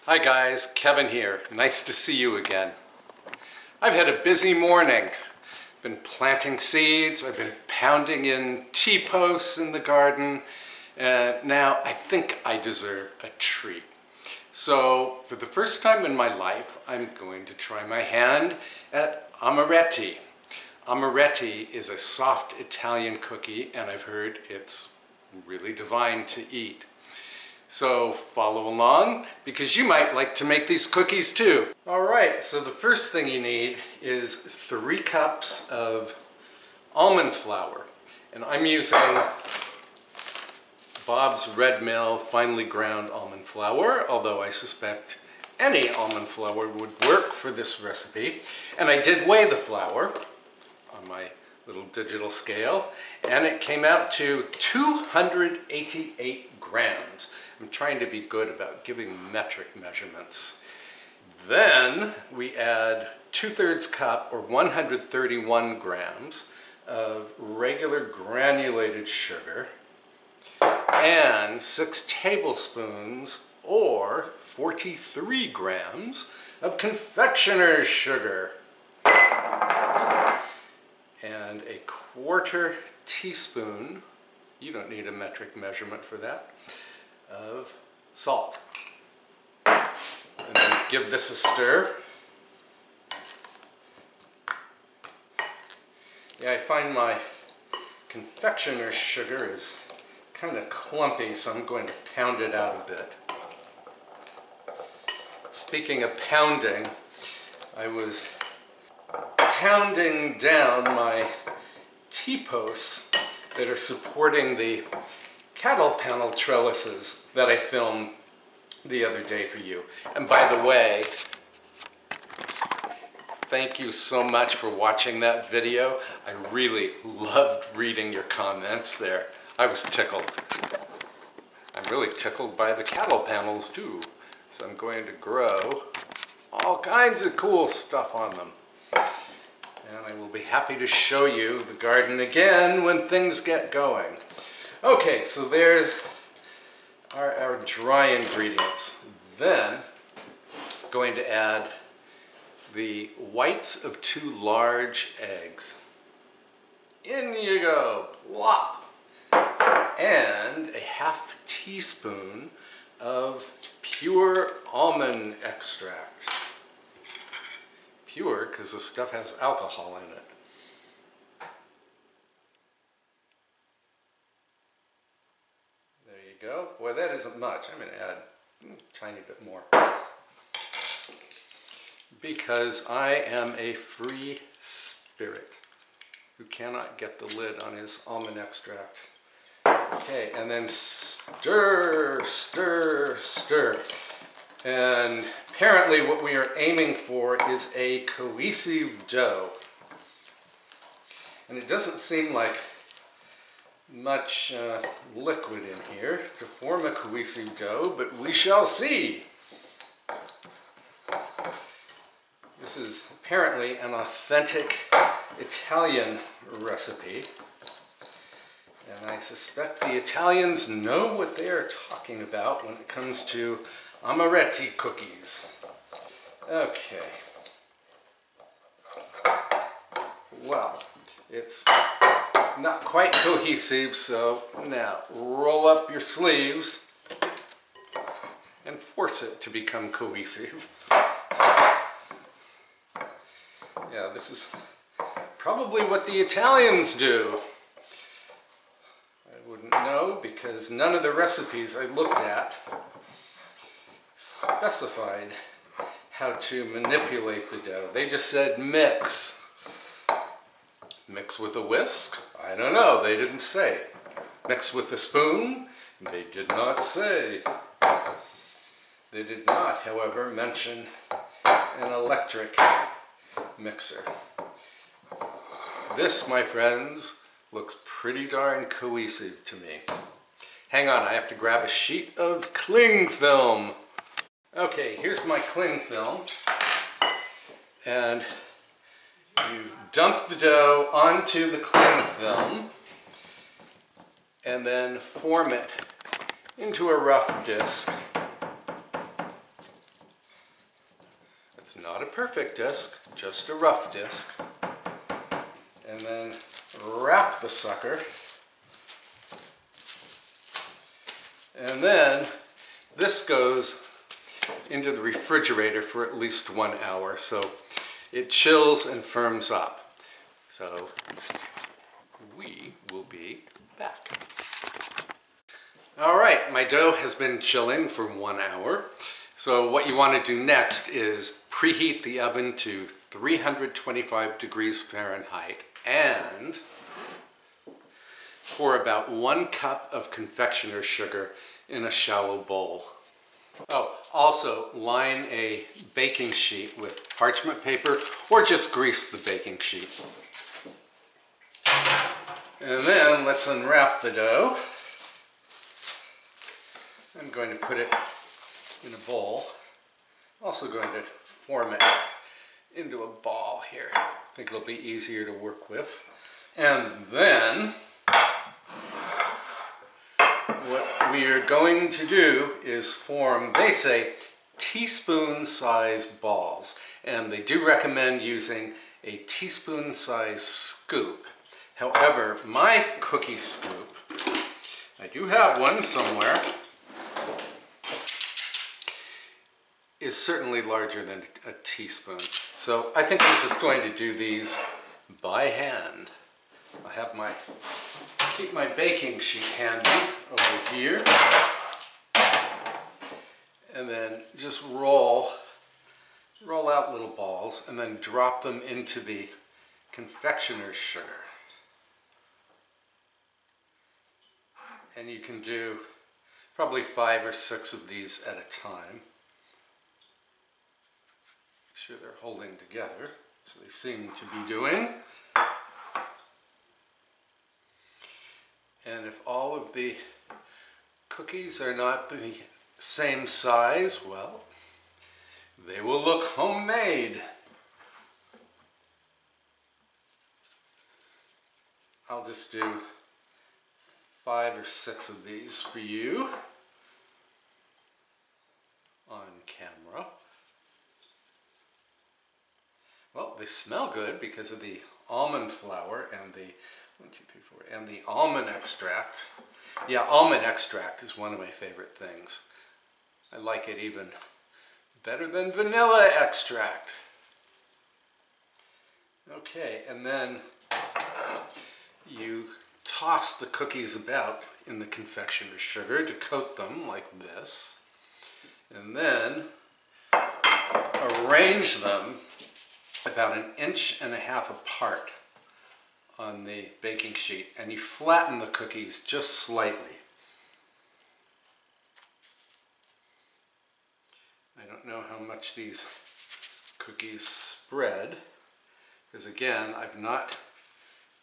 Hi guys, Kevin here. Nice to see you again. I've had a busy morning. Been planting seeds, I've been pounding in T-posts in the garden, and now I think I deserve a treat. So for the first time in my life, I'm going to try my hand at Amaretti. Amaretti is a soft Italian cookie, and I've heard it's really divine to eat. So follow along, because you might like to make these cookies too. All right, so the first thing you need is 3 cups of almond flour. And I'm using Bob's Red Mill finely ground almond flour, although I suspect any almond flour would work for this recipe. And I did weigh the flour on my little digital scale, and it came out to 288 grams. I'm trying to be good about giving metric measurements. Then we add 2/3 cup or 131 grams of regular granulated sugar and 6 tablespoons or 43 grams of confectioners sugar and a 1/4 teaspoon, you don't need a metric measurement for that, of salt. And then give this a stir. Yeah, I find my confectioner's sugar is kind of clumpy, so I'm going to pound it out a bit. Speaking of pounding, I was pounding down my T-posts that are supporting the cattle panel trellises that I filmed the other day for you. And by the way, thank you so much for watching that video. I really loved reading your comments there. I was tickled. I'm really tickled by the cattle panels too. So I'm going to grow all kinds of cool stuff on them. And I will be happy to show you the garden again when things get going. Okay, so there's our dry ingredients. Then, going to add the whites of 2 large eggs. In you go, plop! And a 1/2 teaspoon of pure almond extract. Pure because the stuff has alcohol in it. Go. Boy, that isn't much. I'm going to add a tiny bit more. Because I am a free spirit who cannot get the lid on his almond extract. Okay, and then stir, stir, stir. And apparently what we are aiming for is a cohesive dough. And it doesn't seem like much liquid in here to form a cohesive dough, but we shall see. This is apparently an authentic Italian recipe, and I suspect the Italians know what they are talking about when it comes to Amaretti cookies. Okay. Well, it's not quite cohesive, so now roll up your sleeves and force it to become cohesive. Yeah, this is probably what the Italians do. I wouldn't know because none of the recipes I looked at specified how to manipulate the dough. They just said mix. Mix with a whisk? I don't know, they didn't say. Mix with a spoon? They did not say. They did not, however, mention an electric mixer. This, my friends, looks pretty darn cohesive to me. Hang on, I have to grab a sheet of cling film. Okay, here's my cling film. And you dump the dough onto the cling film and then form it into a rough disc. Not a perfect disc, just a rough disc. And then wrap the sucker. And then this goes into the refrigerator for at least 1 hour, so it chills and firms up. So we will be back. All right, my dough has been chilling for 1 hour. So what you want to do next is preheat the oven to 325 degrees Fahrenheit and pour about 1 cup of confectioner's sugar in a shallow bowl. Oh, also line a baking sheet with parchment paper or just grease the baking sheet. And then let's unwrap the dough. I'm going to put it in a bowl. Also going to form it into a ball here. I think it'll be easier to work with. And then what we are going to do is form, they say, teaspoon-sized balls. And they do recommend using a teaspoon-sized scoop. However, my cookie scoop, I do have one somewhere, is certainly larger than a teaspoon. So I think I'm just going to do these by hand. I'll have keep my baking sheet handy over here. And then just roll out little balls and then drop them into the confectioner's sugar. And you can do probably 5 or 6 of these at a time. Make sure they're holding together, so they seem to be doing. And if all of the cookies are not the same size, well, they will look homemade. I'll just do 5 or 6 of these for you on camera. Well, they smell good because of the almond flour and the and the almond extract. Yeah, almond extract is one of my favorite things. I like it even better than vanilla extract. Okay, and then you toss the cookies about in the confectioner's sugar to coat them like this. And then arrange them about 1.5 inches apart on the baking sheet, and you flatten the cookies just slightly. I don't know how much these cookies spread, because again, I've not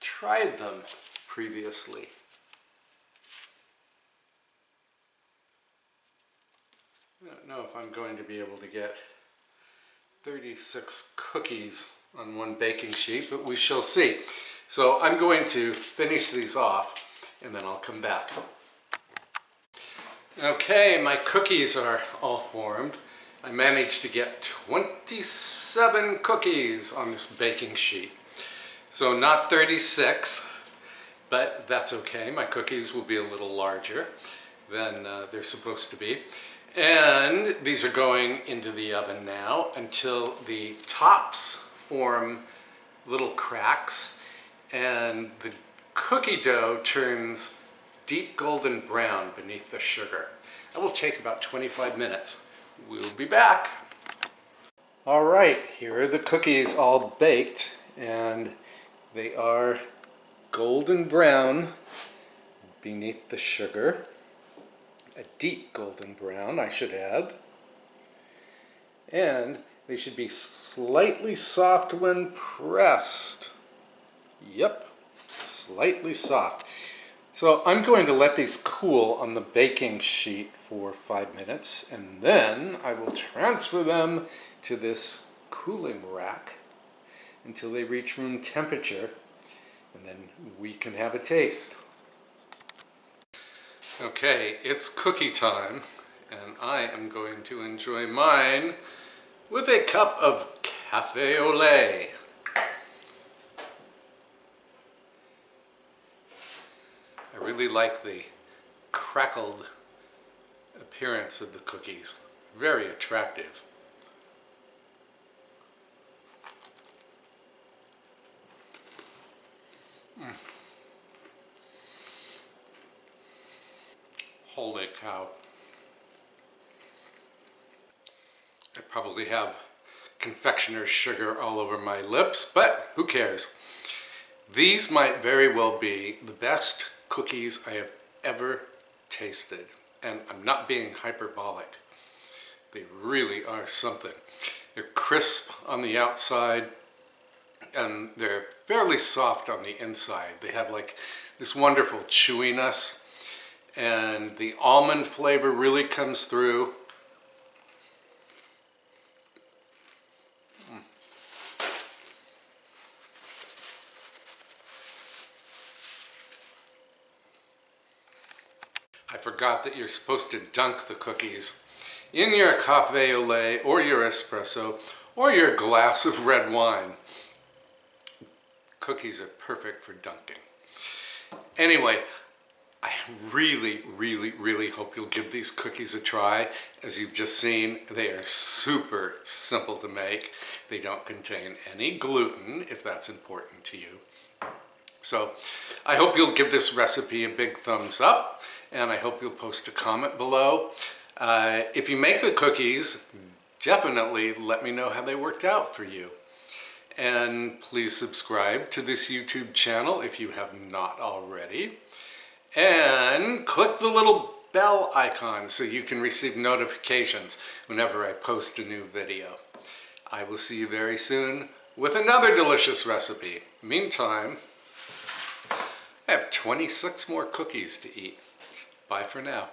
tried them previously. I don't know if I'm going to be able to get 36 cookies on one baking sheet, but we shall see. So I'm going to finish these off and then I'll come back. Okay, my cookies are all formed. I managed to get 27 cookies on this baking sheet. So not 36, but that's okay. My cookies will be a little larger than they're supposed to be. And these are going into the oven now until the tops form little cracks and the cookie dough turns deep golden brown beneath the sugar. That will take about 25 minutes. We'll be back. All right, here are the cookies all baked, and they are golden brown beneath the sugar. A deep golden brown, I should add. And they should be slightly soft when pressed. Yep, slightly soft. So I'm going to let these cool on the baking sheet for 5 minutes, and then I will transfer them to this cooling rack until they reach room temperature, and then we can have a taste. Okay, it's cookie time, and I am going to enjoy mine with a cup of cafe au lait. I really like the crackled appearance of the cookies. Very attractive. Holy cow. I probably have confectioner's sugar all over my lips, but who cares? These might very well be the best cookies I have ever tasted. And I'm not being hyperbolic. They really are something. They're crisp on the outside and they're fairly soft on the inside. They have like this wonderful chewiness and the almond flavor really comes through. I forgot that you're supposed to dunk the cookies in your cafe au lait or your espresso or your glass of red wine. Cookies are perfect for dunking. Anyway, I really, really, really hope you'll give these cookies a try. As you've just seen, they are super simple to make. They don't contain any gluten, if that's important to you. So I hope you'll give this recipe a big thumbs up, and I hope you'll post a comment below. If you make the cookies, definitely let me know how they worked out for you. And please subscribe to this YouTube channel if you have not already. And click the little bell icon so you can receive notifications whenever I post a new video. I will see you very soon with another delicious recipe. Meantime, I have 26 more cookies to eat. Bye for now.